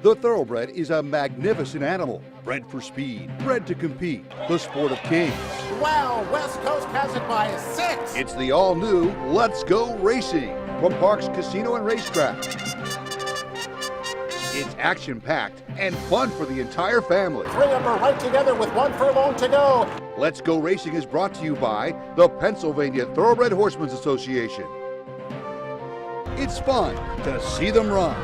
The thoroughbred is a magnificent animal, bred for speed, bred to compete, the sport of kings. Wow, West Coast has it by 6. It's the all-new Let's Go Racing from Parks Casino and Racetrack. It's action-packed and fun for the entire family. 3 of them are right together with 1 furlong to go. Let's Go Racing is brought to you by the Pennsylvania Thoroughbred Horsemen's Association. It's fun to see them run.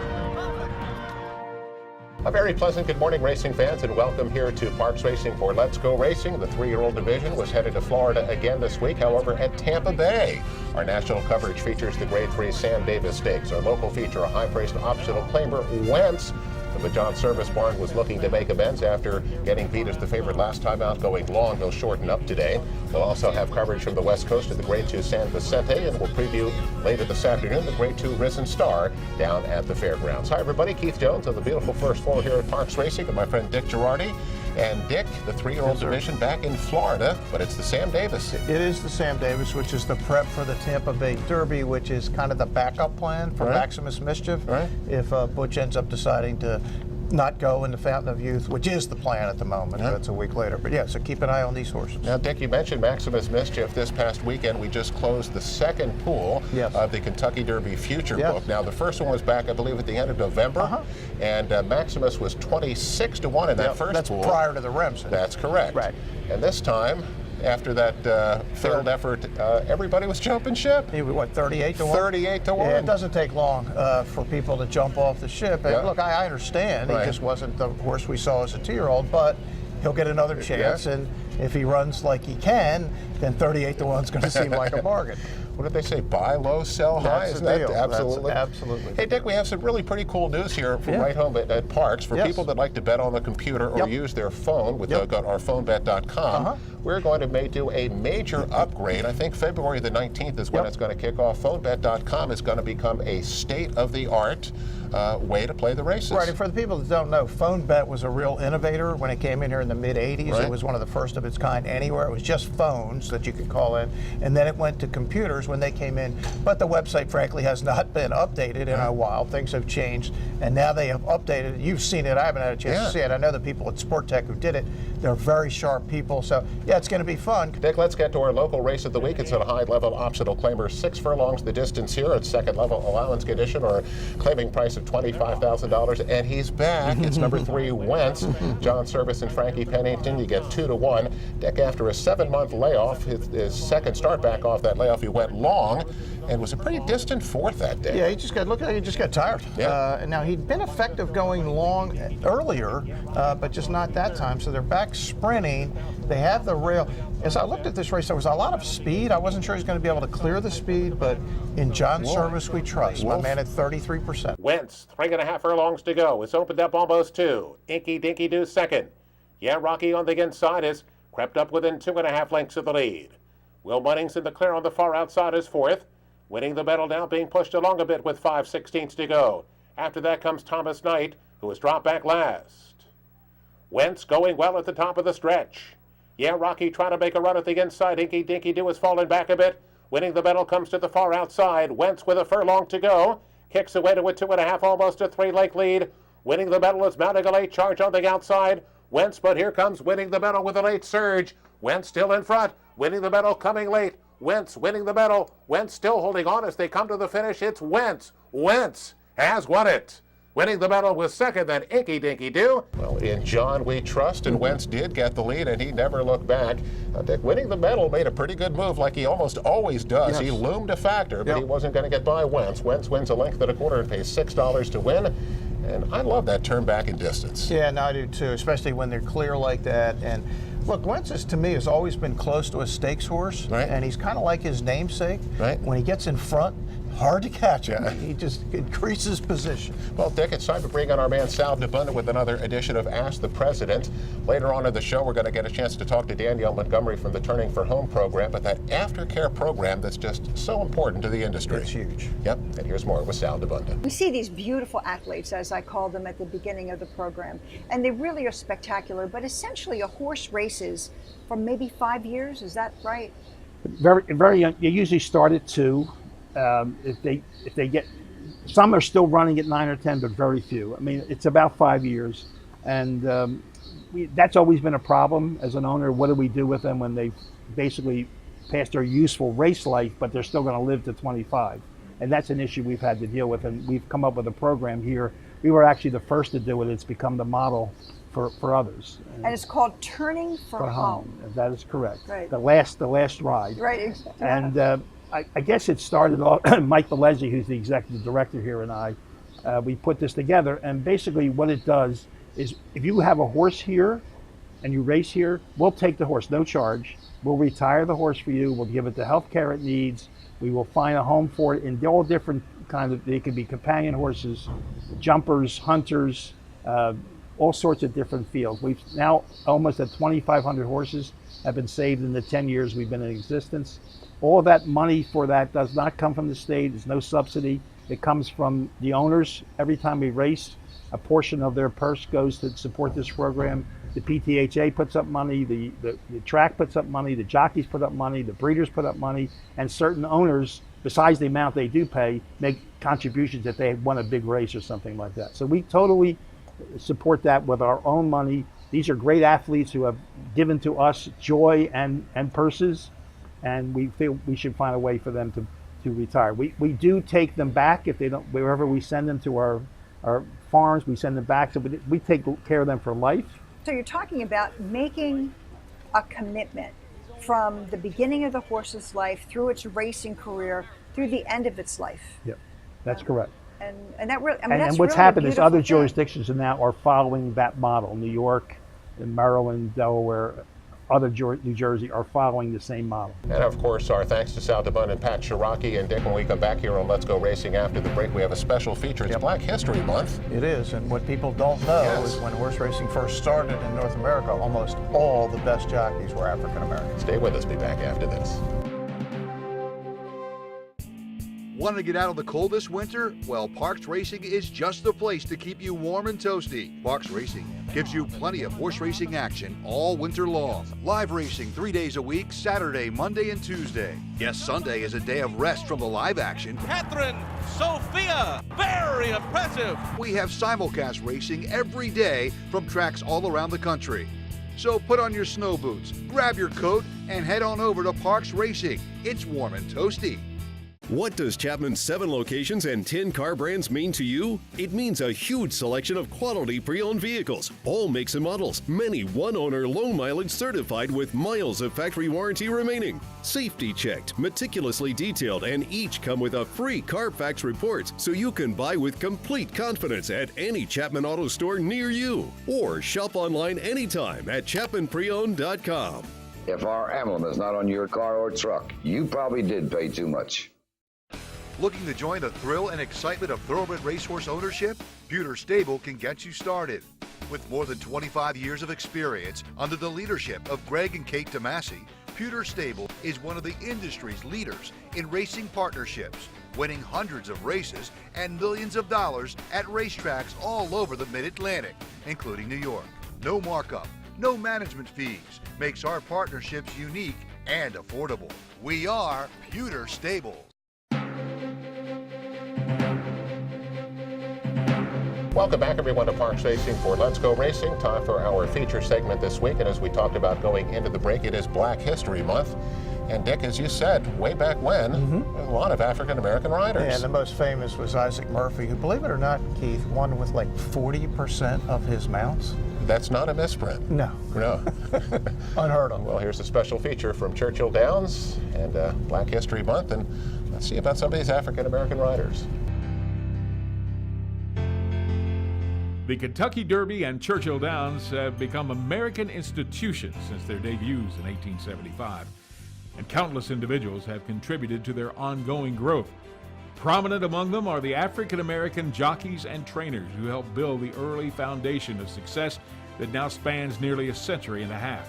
A very pleasant good morning, racing fans, and welcome here to Parks Racing for Let's Go Racing. The 3-year-old division was headed to Florida again this week, however, at Tampa Bay. Our national coverage features the Grade 3 Sam Davis Stakes. Our local feature, a high-priced optional claimer, Wentz. The John Service Barn was looking to make amends after getting beat as the favorite last time out, going long. He'll shorten up today. We'll also have coverage from the West Coast of the Grade 2 San Vicente, and we'll preview later this afternoon the Grade 2 Risen Star down at the fairgrounds. Hi, everybody. Keith Jones on the beautiful first floor here at Parks Racing, and my friend Dick Girardi. And Dick, the 3-year-old division back in Florida, but it's the Sam Davis. It is the Sam Davis, which is the prep for the Tampa Bay Derby, which is kind of the backup plan for Maximus Mischief. If Butch ends up deciding to not go in the Fountain of Youth, which is the plan at the moment. That's a week later. But yeah, so keep an eye on these horses. Now, Dick, you mentioned Maximus Mischief. This past weekend, we just closed the second pool of the Kentucky Derby Future book. Now, the first one was back, I believe, at the end of November. And Maximus was 26 to 1 in that first pool. That's prior to the Remsen. That's correct. Right. And this time, after that failed effort, everybody was jumping ship. He was, what, 38 to 1? 38 to 1. Yeah, it doesn't take long for people to jump off the ship. And look, I understand. He just wasn't the horse we saw as a 2-year-old, but he'll get another chance. And if he runs like he can, then 38 to 1 is going to seem like a bargain. What did they say? Buy low, sell high? That's the deal. Absolutely. Absolutely. Hey, Dick, we have some really pretty cool news here from right home at Parks. For people that like to bet on the computer or use their phone, with our phonebet.com, we're going to do a major upgrade. I think February the 19th is when it's going to kick off. Phonebet.com is going to become a state-of-the-art way to play the races. Right, and for the people that don't know, PhoneBet was a real innovator when it came in here in the mid-'80s. It was one of the first of its kind anywhere. It was just phones that you could call in, and then it went to computers when they came in. But the website, frankly, has not been updated in a while. Things have changed, and now they have updated it. You've seen it. I haven't had a chance to see it. I know the people at Sport Tech who did it. They're very sharp people, so yeah, it's going to be fun. Dick, let's get to our local race of the week. It's a high-level optional claimer, 6 furlongs the distance here at second-level allowance condition, or claiming price of $25,000, and he's back. It's number 3, Wentz. John Service and Frankie Pennington. You get 2 to 1. Dick, after a 7-month layoff, his second start back off that layoff, he went long and was a pretty distant 4th that day. Yeah, he just got tired. And now he'd been effective going long earlier, but just not that time. So they're back sprinting. They have the rail. As I looked at this race, there was a lot of speed. I wasn't sure he's going to be able to clear the speed, but in John's Service we trust. My man at 33%. Wentz, 3.5 furlongs to go. It's opened up almost 2. Inky Dinky Do second. Yeah, Rocky on the inside has crept up within 2.5 lengths of the lead. Will Munnings in the clear on the far outside is 4th. Winning the battle now, being pushed along a bit with 5/16 to go. After that comes Thomas Knight, who has dropped back last. Wentz going well at the top of the stretch. Yeah, Rocky trying to make a run at the inside. Inky Dinky Do has fallen back a bit. Winning the battle comes to the far outside. Wentz with a furlong to go. Kicks away to a 2.5, almost a 3-length lead. Winning the battle is mounting a late charge on the outside. Wentz, but here comes Winning the Battle with a late surge. Wentz still in front. Winning the Battle coming late. Wentz winning the battle. Wentz still holding on as they come to the finish. It's Wentz. Wentz has won it. Winning the battle was second, then Inky Dinky Do. Well, in John we trust, and Wentz did get the lead, and he never looked back. Dick, winning the battle made a pretty good move, like he almost always does. He loomed a factor, but he wasn't going to get by Wentz. Wentz wins a length and a quarter and pays $6 to win. And I love that turn back in distance. Yeah, no, I do too, especially when they're clear like that. And look, Wentz, to me, has always been close to a stakes horse, and he's kind of like his namesake. When he gets in front, hard to catch him. He just increases position. Well, Dick, it's time to bring on our man Sal DeBunda with another edition of Ask the President. Later on in the show, we're going to get a chance to talk to Danielle Montgomery from the Turning for Home program, but that aftercare program that's just so important to the industry. It's huge. Yep, and here's more with Sal DeBunda. We see these beautiful athletes, as I call them at the beginning of the program, and they really are spectacular, but essentially a horse races for maybe 5 years, is that right? Very young. You usually start at 2. If they get Some are still running at 9 or 10, but very few. I mean, it's about 5 years, and that's always been a problem as an owner. What do we do with them when they basically past their useful race life, but they're still going to live to 25? And that's an issue we've had to deal with, and we've come up with a program here. We were actually the first to do it. It's become the model for others. And it's called Turning for Home. That is correct. Right. The last ride. Right. Exactly. And I guess it started off, Mike Bellezzi, who's the executive director here, and I, we put this together. And basically what it does is if you have a horse here and you race here, we'll take the horse, no charge. We'll retire the horse for you. We'll give it the health care it needs. We will find a home for it in all different kinds of, they could be companion horses, jumpers, hunters, all sorts of different fields. We've now almost at 2,500 horses have been saved in the 10 years we've been in existence. All of that money for that does not come from the state. There's no subsidy. It comes from the owners. Every time we race, a portion of their purse goes to support this program. The PTHA puts up money, the track puts up money, the jockeys put up money, the breeders put up money, and certain owners, besides the amount they do pay, make contributions if they won a big race or something like that. So we totally support that with our own money. These are great athletes who have given to us joy and purses, and we feel we should find a way for them to retire. We do take them back if they don't, wherever we send them to our farms, we send them back. So we take care of them for life. So you're talking about making a commitment from the beginning of the horse's life through its racing career through the end of its life. Yep, that's correct. And that really, I mean, that's and what's really happened is other thing. jurisdictions now are following that model. New York, and Maryland, Delaware, other New Jersey are following the same model. And of course, our thanks to Sal DeBun and Pat Shiraki. And Dick, when we come back here on Let's Go Racing after the break, we have a special feature. It's Black History Month. It is, and what people don't know is when horse racing first started in North America, almost all the best jockeys were African American. Stay with us. Be back after this. Want to get out of the cold this winter? Well, Parks Racing is just the place to keep you warm and toasty. Parks Racing gives you plenty of horse racing action all winter long. Live racing 3 days a week, Saturday, Monday, and Tuesday. Yes, Sunday is a day of rest from the live action. Catherine Sophia, very impressive. We have simulcast racing every day from tracks all around the country. So put on your snow boots, grab your coat, and head on over to Parks Racing. It's warm and toasty. What does Chapman's 7 locations and 10 car brands mean to you? It means a huge selection of quality pre-owned vehicles, all makes and models, many one-owner low mileage certified with miles of factory warranty remaining. Safety checked, meticulously detailed, and each come with a free Carfax report so you can buy with complete confidence at any Chapman Auto store near you. Or shop online anytime at ChapmanPreowned.com. If our emblem is not on your car or truck, you probably did pay too much. Looking to join the thrill and excitement of thoroughbred racehorse ownership? Pewter Stable can get you started. With more than 25 years of experience under the leadership of Greg and Kate DeMasi, Pewter Stable is one of the industry's leaders in racing partnerships, winning hundreds of races and millions of dollars at racetracks all over the Mid-Atlantic, including New York. No markup, no management fees makes our partnerships unique and affordable. We are Pewter Stable. Welcome back, everyone, to Parks Racing for Let's Go Racing. Time for our feature segment this week. And as we talked about going into the break, it is Black History Month. And Dick, as you said, way back when, a lot of African-American riders. Yeah, and the most famous was Isaac Murphy, who, believe it or not, Keith, won with like 40% of his mounts. That's not a misprint. No. No. Unheard of. Well, here's a special feature from Churchill Downs and Black History Month. And let's see about some of these African-American riders. The Kentucky Derby and Churchill Downs have become American institutions since their debuts in 1875, and countless individuals have contributed to their ongoing growth. Prominent among them are the African-American jockeys and trainers who helped build the early foundation of success that now spans nearly a century and a half.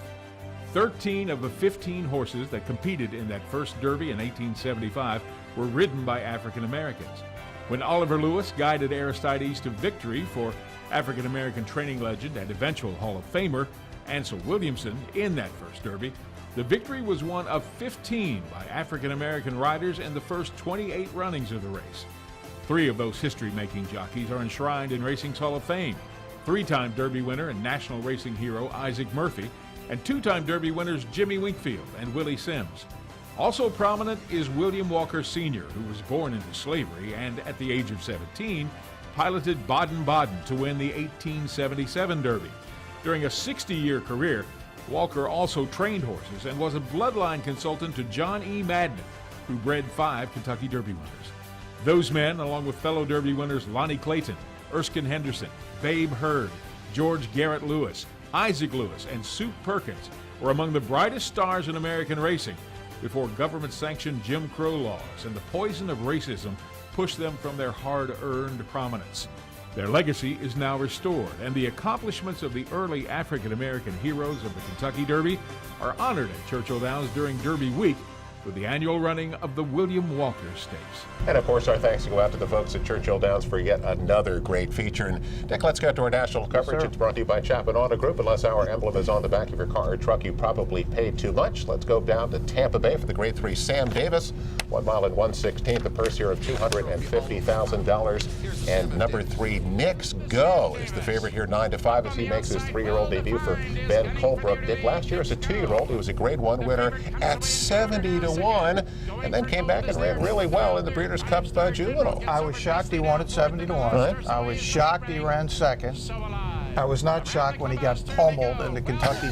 13 of the 15 horses that competed in that first Derby in 1875 were ridden by African-Americans. When Oliver Lewis guided Aristides to victory for African-American training legend and eventual Hall of Famer Ansel Williamson in that first Derby, the victory was one of 15 by African-American riders in the first 28 runnings of the race. 3 of those history-making jockeys are enshrined in Racing's Hall of Fame. 3-time Derby winner and national racing hero Isaac Murphy, and 2-time Derby winners Jimmy Winkfield and Willie Sims. Also prominent is William Walker Sr., who was born into slavery and, at the age of 17, piloted Baden-Baden to win the 1877 Derby. During a 60-year career, Walker also trained horses and was a bloodline consultant to John E. Madden, who bred 5 Kentucky Derby winners. Those men, along with fellow Derby winners Lonnie Clayton, Erskine Henderson, Babe Hurd, George Garrett Lewis, Isaac Lewis, and Sue Perkins, were among the brightest stars in American racing before government-sanctioned Jim Crow laws and the poison of racism pushed them from their hard-earned prominence. Their legacy is now restored, and the accomplishments of the early African-American heroes of the Kentucky Derby are honored at Churchill Downs during Derby Week with the annual running of the William Walker Stakes. And of course, our thanks go out to the folks at Churchill Downs for yet another great feature. And Dick, let's get to our national coverage. It's brought to you by Chapman Auto Group. Unless our emblem is on the back of your car or truck, you probably paid too much. Let's go down to Tampa Bay for the Grade 3 Sam Davis. 1 mile and 1/16, the purse here of $250,000. And number 3, Knicks Go is the favorite here, 9-5, as he makes his 3-year-old debut for Ben Colebrook. Dick, last year as a 2-year-old, he was a Grade 1 winner at 70-1, and then came back and ran really well in the Breeders' Cup Juvenile. I was shocked he won at 70-1. Right. I was shocked he ran second. I was not shocked when he got pummeled in the Kentucky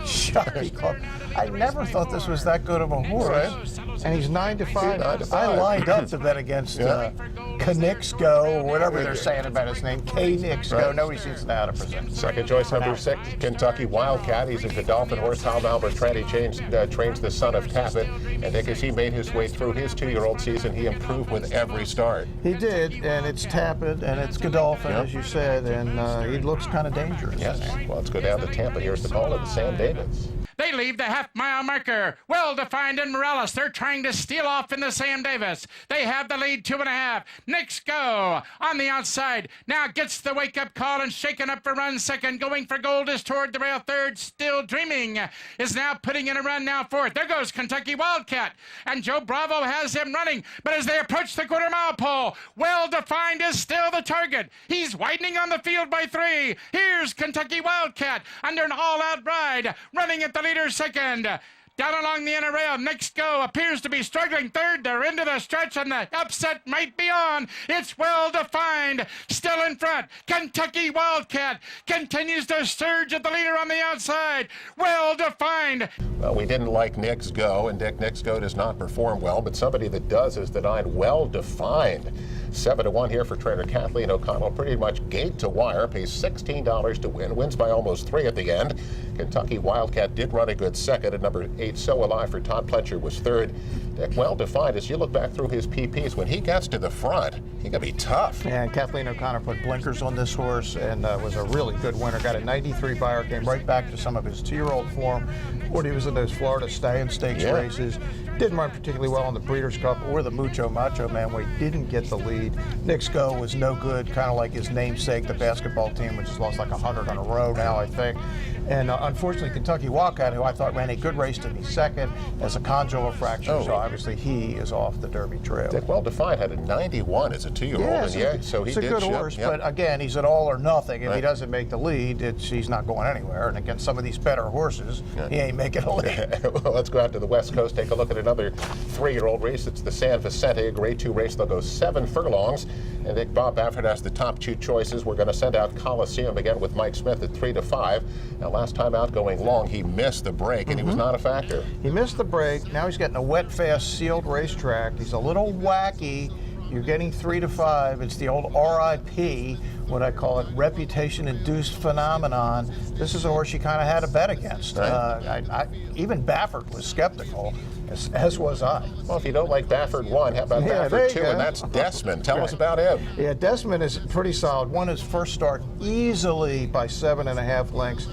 Jockey Club. I never thought this was that good of a horse. Right. And he's 9-5. I lined up to bet against Knicks Go, or whatever they're saying about his name. Knicks Go. Nobody seems to know how to present. Second choice, number 6, Kentucky Wildcat. He's a Godolphin horse. Hal Malbertrand trains the son of Tappet. And Dick, as he made his way through his 2-year-old season, he improved with every start. He did, and it's Tappet, and it's Godolphin, as you said, and he looks kind of dangerous. Yes. Well, let's go down to Tampa. Here's the call of the Sam Davis. They leave the half-mile marker. Well-defined in Morales. They're trying to steal off into Sam Davis. They have the lead, 2.5. Knicks Go on the outside. Now gets the wake-up call and shaken up for run second. Going for gold is toward the rail third. Still Dreaming is now putting in a run now fourth. There goes Kentucky Wildcat. And Joe Bravo has him running. But as they approach the quarter-mile pole, Well-defined is still the target. He's widening on the field by 3. Here's Kentucky Wildcat under an all-out ride, running at the leader second. Down along the inner rail, Knicks Go appears to be struggling third. They're into the stretch, and the upset might be on. It's Well-defined, still in front. Kentucky Wildcat continues to surge at the leader on the outside. Well-defined. Well, we didn't like Knicks Go, and Dick, Knicks Go does not perform well, but somebody that does is the 9 Well-defined. 7-1 here for trainer Kathleen O'Connell, pretty much gate to wire, pays $16 to win, wins by almost 3 at the end. Kentucky Wildcat did run a good second, and number 8, So Alive for Todd Pletcher was third. Dick, Well-defined, as you look back through his PPs, when he gets to the front, he can be tough. And Kathleen O'Connor put blinkers on this horse and was a really good winner. Got a 93 buyer, came right back to some of his 2-year-old form when he was in those Florida Stay-in Stakes races. Didn't run particularly well in the Breeders' Cup or the Mucho Macho Man, where he didn't get the lead. Knicks Go was no good, kind of like his namesake, the basketball team, which has lost like 100 in a row now, I think. And unfortunately, Kentucky Wildcat, who I thought ran a good race to be second, has a condylar fracture, so obviously he is off the Derby trail. Dick, Well-defined had a 91 as a 2-year-old, so he it's a did good ship, horse, but again, he's an all or nothing. If he doesn't make the lead, he's not going anywhere. And against some of these better horses, he ain't making a lead. Well, let's go out to the West Coast, take a look at another 3-year-old race. It's the San Vicente, a Grade 2 race. They'll go 7 furlongs. And Dick, Bob Baffert has the top 2 choices. We're going to send out Coliseum again with Mike Smith at 3-5. Now, last time out going long, he missed the break, and he was not a factor. He missed the break. Now he's getting a wet, fast, sealed racetrack. He's a little wacky. You're getting 3-5. It's the old RIP, what I call it, reputation-induced phenomenon. This is a horse you kind of had to bet against. Even Baffert was skeptical, as was I. Well, if you don't like Baffert 1, how about Baffert 2? And that's Desmond. Tell us about him. Yeah, Desmond is pretty solid. Won his first start easily by 7.5 lengths.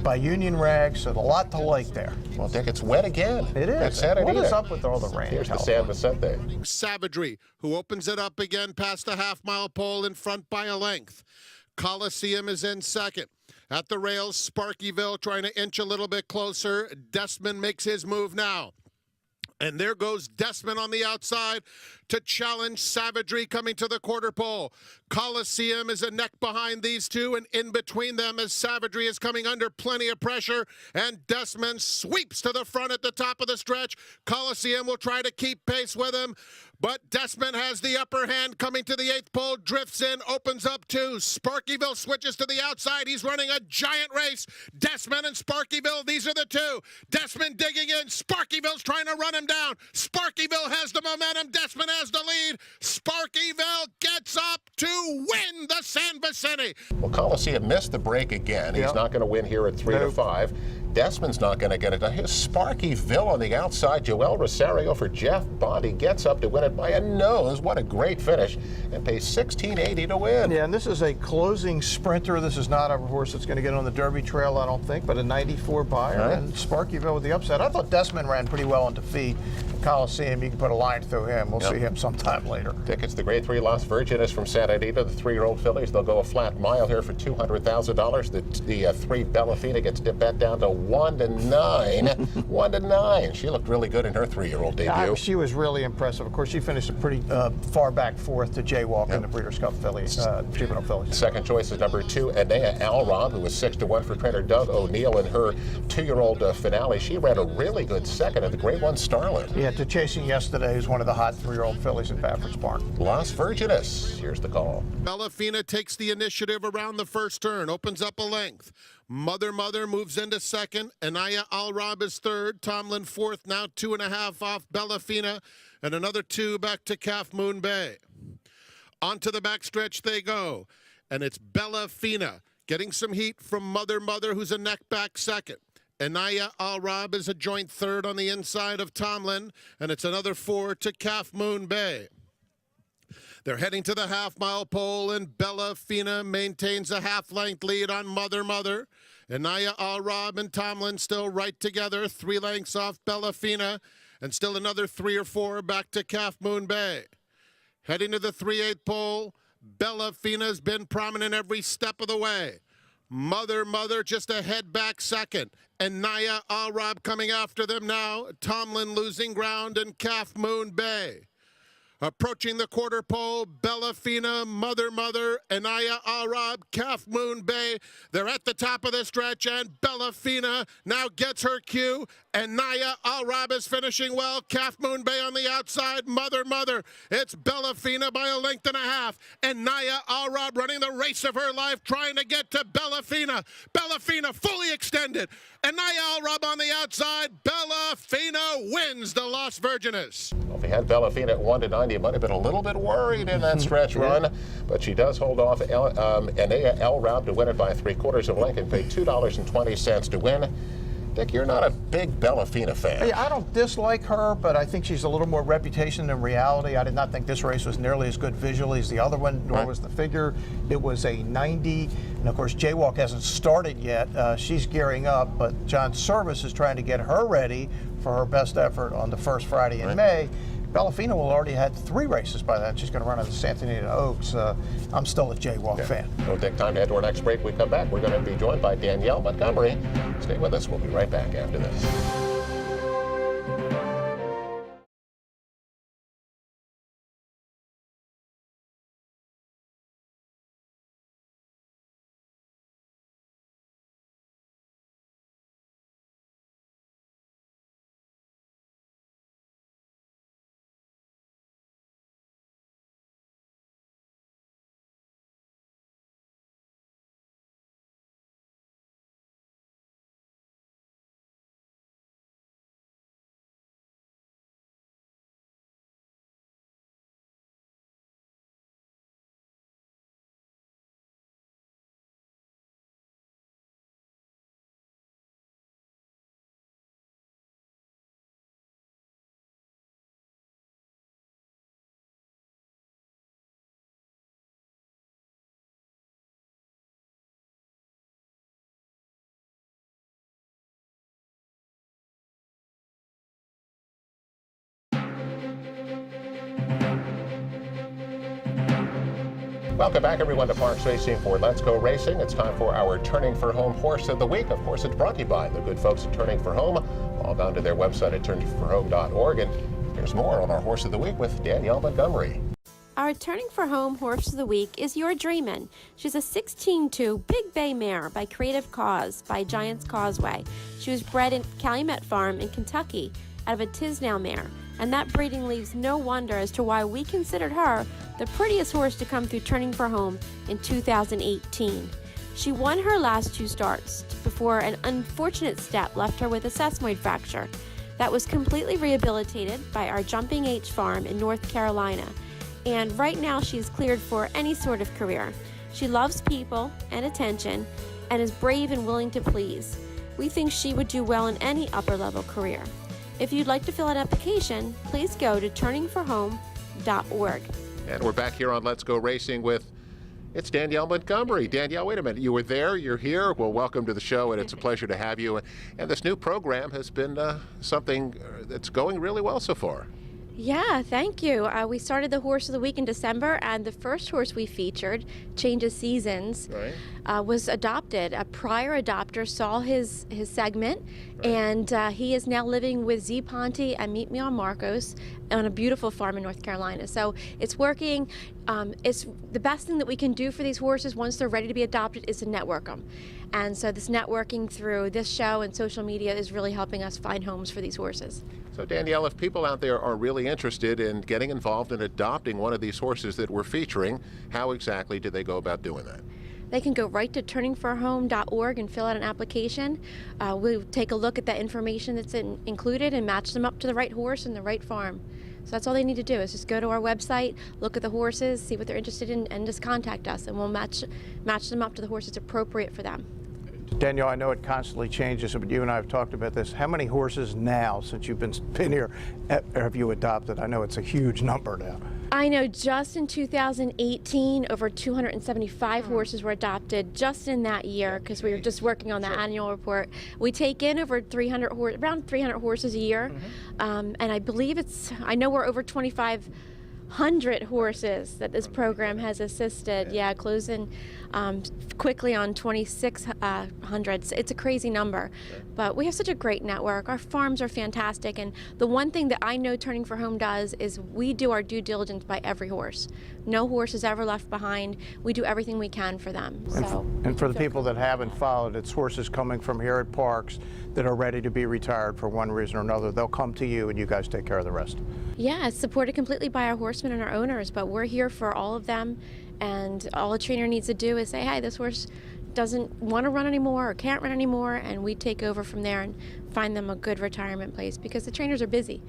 By Union Rag, so a lot to like there. Well, Dick, it's wet again. It is. What is up with all the rain? Here's the San Vicente. Savagery, who opens it up again past the half-mile pole in front by a length. Coliseum is in second. At the rails, Sparkyville trying to inch a little bit closer. Desmond makes his move now. And there goes Desmond on the outside to challenge Savagery coming to the quarter pole. Coliseum is a neck behind these two, and in between them as Savagery is coming under plenty of pressure, and Desmond sweeps to the front at the top of the stretch. Coliseum will try to keep pace with him, but Desmond has the upper hand coming to the 8th pole, drifts in, opens up 2. Sparkyville switches to the outside. He's running a giant race. Desmond and Sparkyville, these are the two. Desmond digging in. Sparkyville's trying to run him down. Sparkyville has the momentum. Desmond has the lead. Sparkyville gets up to win the San Vicente. Well, Coliseum missed the break again. He's not going to win here at 3 to 5. Desmond's not going to get it. Here's Sparkyville on the outside. Joel Rosario for Jeff Bond. He gets up to win it by a nose. What a great finish. And pays $16.80 to win. Yeah, and this is a closing sprinter. This is not a horse that's going to get on the Derby Trail, I don't think, but a 94 buyer. Right. And Sparkyville with the upset. I thought Desmond ran pretty well in defeat. Coliseum, you can put a line through him. We'll see him sometime later. Tickets to Grade 3 Las Virgenes from Santa Anita, the 3-year-old fillies. They'll go a flat mile here for $200,000. The 3 Bellafina gets dipped back down to 1 to 9. 1 to 9. She looked really good in her 3-year-old debut. She was really impressive. Of course, she finished a pretty far back 4th to Jaywalk in the Breeders' Cup fillies, juvenile fillies. Second choice is number 2, Anea Alrob, who was 6 to 1 for trainer Doug O'Neill in her 2-year-old finale. She ran a really good second at the Grade 1 Starlet. Yeah, to Chasing Yesterday is one of the hot 3-year-old fillies in Baffert's barn. Las Virgenes. Here's the call. Bellafina takes the initiative around the first turn, opens up a length. Mother moves into second. Anaya Alrob is third. Tomlin fourth, now 2.5 off Bellafina, and another 2 back to Calf Moon Bay. Onto the backstretch they go, and it's Bellafina getting some heat from Mother, who's a neck back second. Anaya Alrob is a joint third on the inside of Tomlin, and it's another 4 to Calf Moon Bay. They're heading to the half-mile pole, and Bellafina maintains a half-length lead on Mother. Anaya Alrob and Tomlin still right together, 3 lengths off Bellafina, and still another 3 or 4 back to Calf Moon Bay. Heading to the 3/8 pole, Bellafina's been prominent every step of the way. Mother just a head back second. And Naya Alrob coming after them now. Tomlin losing ground, and Calf Moon Bay. Approaching the quarter pole, Bellafina, Mother, Anaya Alrob, Calf Moon Bay. They're at the top of the stretch, and Bellafina now gets her cue, and Naya Alrob is finishing well. Calf Moon Bay on the outside, Mother. It's Bellafina by a length and a half, and Naya Alrob running the race of her life, trying to get to Bellafina. Bellafina fully extended, and Naya Alrob on the outside. Bellafina wins the Las Virgenes. Well, if he had Bellafina at 1 to 9, he might have been a little bit worried in that stretch run, but she does hold off Anea Alrob to win it by 3/4 of a length and pay $2.20 to win. Dick, you're not a big Bellafina fan. Hey, I don't dislike her, but I think she's a little more reputation than reality. I did not think this race was nearly as good visually as the other one, nor was the figure. It was a 90, and of course, Jaywalk hasn't started yet. She's gearing up, but John Service is trying to get her ready for her best effort on the first Friday in May. Bellafina will already had 3 races by then. She's going to run on the Santa Anita Oaks. I'm still a Jaywalk fan. It'll take time to head to our next break. When we come back, we're going to be joined by Danielle Montgomery. Stay with us. We'll be right back after this. Welcome back, everyone, to Parks Racing for Let's Go Racing. It's time for our Turning for Home Horse of the Week. Of course, it's brought to you by the good folks at Turning for Home. Log on to their website at turningforhome.org. And here's more on our Horse of the Week with Danielle Montgomery. Our Turning for Home Horse of the Week is Your Dreamin'. She's a 16-2 Big Bay mare by Creative Cause by Giants Causeway. She was bred in Calumet Farm in Kentucky out of a Tisnell mare, and that breeding leaves no wonder as to why we considered her the prettiest horse to come through Turning for Home in 2018. She won her last 2 starts before an unfortunate step left her with a sesamoid fracture. That was completely rehabilitated by our Jumping H farm in North Carolina. And right now she is cleared for any sort of career. She loves people and attention and is brave and willing to please. We think she would do well in any upper-level career. If you'd like to fill out an application, please go to turningforhome.org. And we're back here on Let's Go Racing with, it's Danielle Montgomery. Danielle, wait a minute. You were there, you're here. Well, welcome to the show, and it's a pleasure to have you. And this new program has been something that's going really well so far. Yeah, thank you. We started the Horse of the Week in December, and the first horse we featured, Change of Seasons, was adopted. A prior adopter saw his segment, and he is now living with Z Ponte and Meet Me on Marcos on a beautiful farm in North Carolina. So it's working. It's the best thing that we can do for these horses once they're ready to be adopted is to network them. And so this networking through this show and social media is really helping us find homes for these horses. So Danielle, if people out there are really interested in getting involved in adopting one of these horses that we're featuring, how exactly do they go about doing that? They can go right to turningforhome.org and fill out an application. We'll take a look at that information that's included and match them up to the right horse and the right farm. So that's all they need to do is just go to our website, look at the horses, see what they're interested in, and just contact us, and we'll match them up to the horse that's appropriate for them. Danielle, I know it constantly changes, but you and I have talked about this. How many horses now, since you've been here, have you adopted? I know it's a huge number now. I know just in 2018, over 275 horses were adopted just in that year because we were just working on that annual report. We take in over around 300 horses a year, and I believe I know we're over 2,500 horses that this program has assisted. Yeah, closing quickly on 2,600. It's a crazy number, but we have such a great network. Our farms are fantastic, and the one thing that I know Turning for Home does is we do our due diligence by every horse. No horse is ever left behind. We do everything we can for them. And for the people that haven't followed, it's horses coming from here at Parks that are ready to be retired for one reason or another. They'll come to you and you guys take care of the rest. Yeah, it's supported completely by our horsemen and our owners, but we're here for all of them, and all a trainer needs to do is say, hey, this horse doesn't want to run anymore or can't run anymore, and we take over from there and find them a good retirement place because the trainers are busy.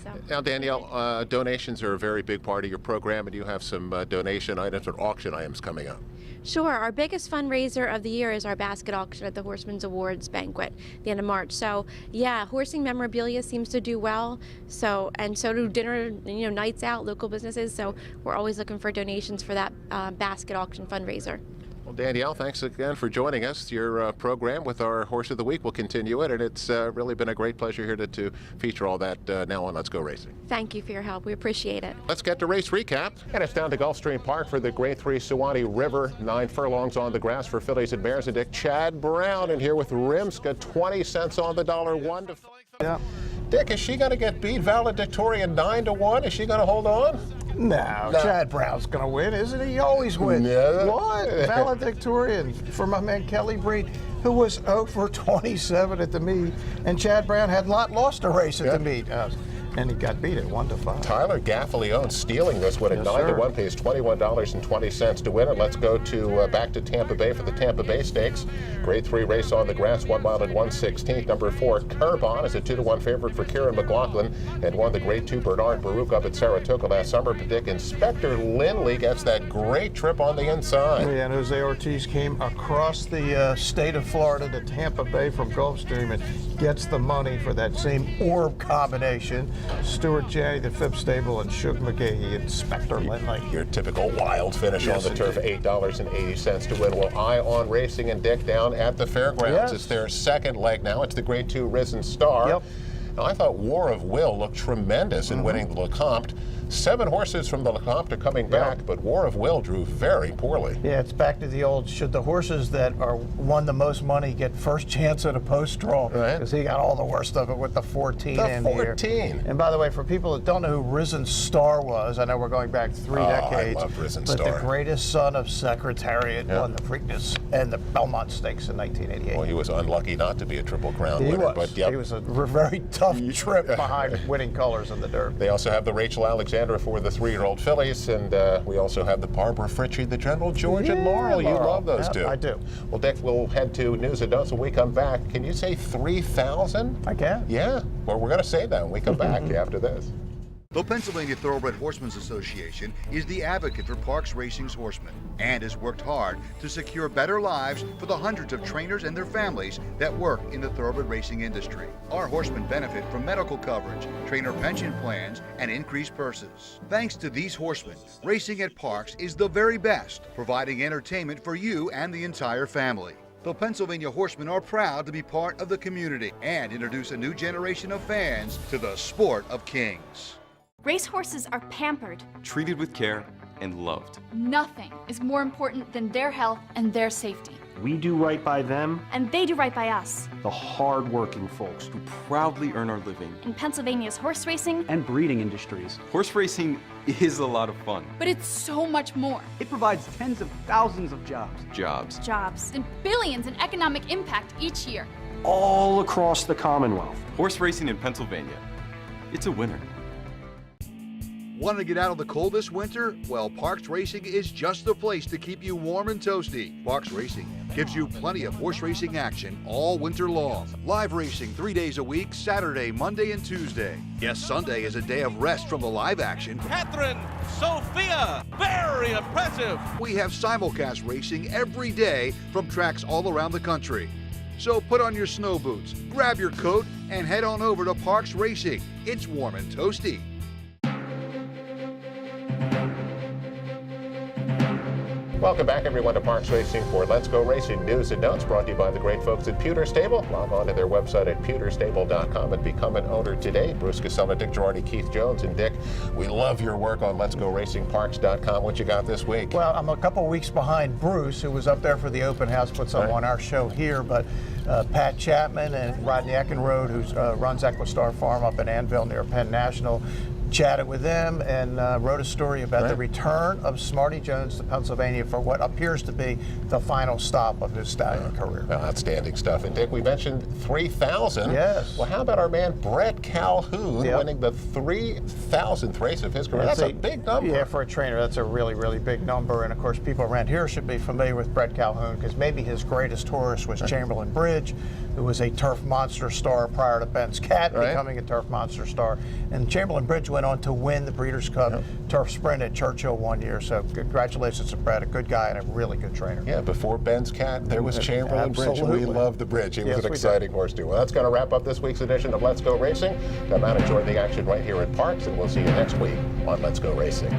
So. Now, Danielle, donations are a very big part of your program, and you have some donation items or auction items coming up. Sure. Our biggest fundraiser of the year is our basket auction at the Horsemen's Awards banquet at the end of March. So, yeah, horsing memorabilia seems to do well. So do dinner, nights out, local businesses. So we're always looking for donations for that basket auction fundraiser. Well, Danielle, thanks again for joining us. Your program with our Horse of the Week will continue it, and it's really been a great pleasure here to feature all that now on Let's Go Racing. Thank you for your help. We appreciate it. Let's get to race recap. And it's down to Gulfstream Park for the Grade 3 Suwannee River. 9 furlongs on the grass for fillies and mares. And Dick, Chad Brown in here with Rimska, 20 cents on the dollar, 1 to 5. Yeah. Dick, is she going to get beat valedictorian 9-1? Is she going to hold on? No, Chad Brown's going to win, isn't he? He always wins. Yeah. What? Valedictorian for my man Kelly Breed, who was 0 for 27 at the meet, and Chad Brown had not lost a race at the meet. And he got beat at 1 to 5. Tyler Gaffalione stealing this one at 9-1, pays $21.20 to win it. Let's go to back to Tampa Bay for the Tampa Bay Stakes. Grade 3 race on the grass, 1 mile and 1/16. Number 4, Kerbon is a 2-1 favorite for Kieran McLaughlin and won the Grade 2 Bernard Baruch up at Saratoga last summer. Predict Inspector Lindley gets that great trip on the inside. Yeah, and Jose Ortiz came across the state of Florida to Tampa Bay from Gulfstream and gets the money for that same orb combination. Stuart J., the Phipps Stable, and Shug McGahee, Inspector Lindley. Your typical wild finish on the turf, $8.80 to win. Well, Eye on Racing and Dick down at the fairgrounds. Yes. It's their second leg now. It's the Grade 2 Risen Star. Yep. Now, I thought War of Will looked tremendous in winning the Lecomte. 7 horses from the Lecompte coming back, but War of Will drew very poorly. Yeah, it's back to the old, should the horses that are won the most money get first chance at a post draw? Because he got all the worst of it with the 14 in The here. 14. And by the way, for people that don't know who Risen Star was, I know we're going back 3 decades. I love Risen but Star. the greatest son of Secretariat won the Preakness and the Belmont Stakes in 1988. Well, he was unlucky not to be a Triple Crown He winner. was. But yep. He was a very tough trip behind winning colors in the Derby. They also have the Rachel Alexandra for the 3-year-old fillies, and we also have the Barbara Fritchie, the General George, and Laurel. You love those two. I do. Well, Dick, we'll head to News and Notes when we come back. Can you say 3,000? I can. Yeah. Well, we're going to say that when we come back after this. The Pennsylvania Thoroughbred Horsemen's Association is the advocate for Parks Racing's horsemen and has worked hard to secure better lives for the hundreds of trainers and their families that work in the thoroughbred racing industry. Our horsemen benefit from medical coverage, trainer pension plans, and increased purses. Thanks to these horsemen, racing at Parks is the very best, providing entertainment for you and the entire family. The Pennsylvania Horsemen are proud to be part of the community and introduce a new generation of fans to the sport of kings. Racehorses are pampered, treated with care, and loved. Nothing is more important than their health and their safety. We do right by them, and they do right by us. the hard-working folks Who proudly earn our living. In Pennsylvania's horse racing, and breeding industries. Horse racing is a lot of fun. but it's so much more. It provides tens of thousands of jobs, Jobs and billions in economic impact each year. all across the Commonwealth. Horse racing in Pennsylvania. It's a winner. Want to get out of the cold this winter? Well, Parks Racing is just the place to keep you warm and toasty. Parks Racing gives you plenty of horse racing action all winter long. Live racing 3 days a week, Saturday, Monday, and Tuesday. Yes, Sunday is a day of rest from the live action. Catherine Sophia, very impressive. We have simulcast racing every day from tracks all around the country. So put on your snow boots, grab your coat, and head on over to Parks Racing. It's warm and toasty. Welcome back, everyone, to Parks Racing for Let's Go Racing News and Notes, brought to you by the great folks at Pewter Stable. Log on to their website at pewterstable.com and become an owner today. Bruce Casella, Dick Girardi, Keith Jones, and Dick, we love your work on letsgoracingparks.com. What you got this week? Well, I'm a couple weeks behind Bruce, who was up there for the open house, puts up on our show here, but Pat Chapman and Rodney Eckenrode, who runs Equistar Farm up in Annville near Penn National, chatted with them and wrote a story about the return of Smarty Jones to Pennsylvania for what appears to be the final stop of his stallion career. Outstanding stuff. And Dick, we mentioned 3,000. Yes. Well, how about our man Brett Calhoun winning the 3,000th race of his career? That's a big number. Yeah, for a trainer, that's a really, really big number. And of course, people around here should be familiar with Brett Calhoun because maybe his greatest horse was Chamberlain Bridge, who was a turf monster star prior to Ben's Cat becoming a turf monster star. And Chamberlain Bridge went on to win the Breeders' Cup Turf Sprint at Churchill one year. So congratulations to Brett, a good guy and a really good trainer. Yeah, before Ben's Cat, there was Chamberlain Bridge, and we love the Bridge. He was an exciting horse, too. Well, that's going to wrap up this week's edition of Let's Go Racing. Come out and enjoy the action right here at Parks, and we'll see you next week on Let's Go Racing.